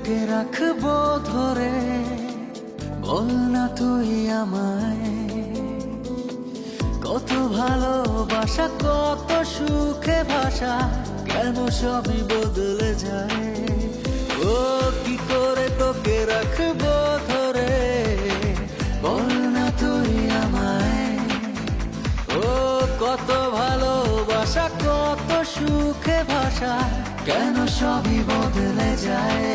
তোকে রাখবো ধরে, বল না তুই আমায়। কত ভালোবাসা, কত সুখে ভাষা, কেন সবই বদলে যায়। ও কি করে তোকে রাখবো ধরে, বল না তুই আমায়। ও কত ভালোবাসা, কত সুখে ভাষা, কেন সবই বদলে যায়।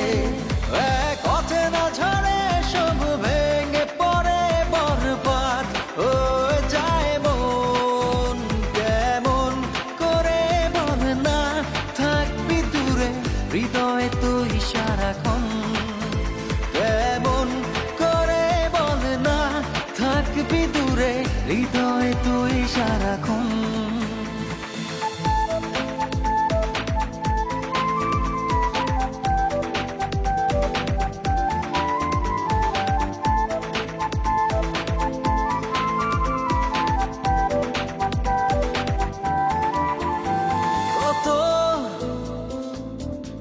এক পথে না ঝরে সব ভেঙে পড়ে বরবাদ হয়ে যায় মন। কেমন করে বল না থাকবি দূরে, হৃদয়ে তুই সারাক্ষণ। কেমন করে বল না থাকবি দূরে, হৃদয়ে তুই সারাক্ষণ।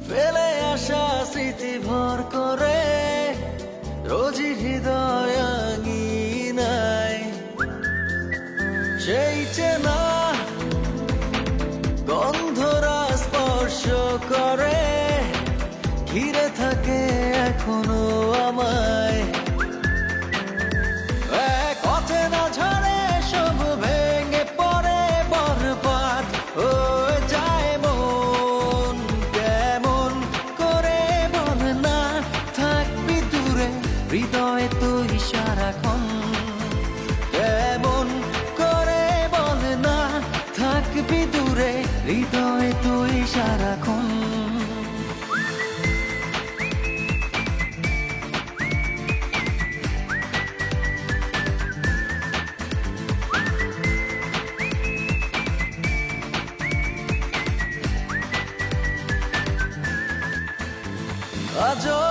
ফেলে আসা স্মৃতি ভর করে রোজই হৃদয় আঙিনায়, সেই চেনা গন্ধরা স্পর্শ করে, ঘিরে থাকে এখনো আমায়। এক পথে না ঝরে সব ভেঙে পড়ে বরবাদ হয়ে যায় মন। কেমন করে বল না থাকবি দূরে, হৃদয়ে তুই সারাক্ষণ। কেমন করে বল না থাকবি দূরে, হৃদয়ে তুই সারাক্ষণ। আজও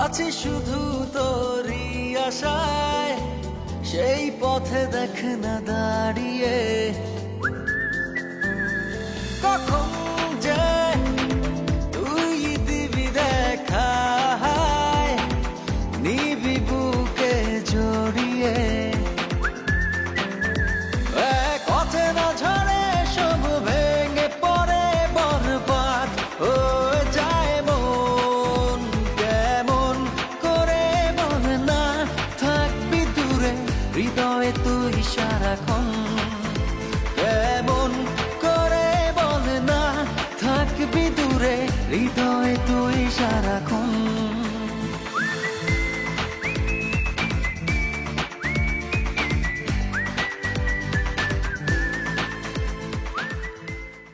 আছি শুধু তোরই আশায়, সেই পথে দেখ না দাঁড়িয়ে। কখন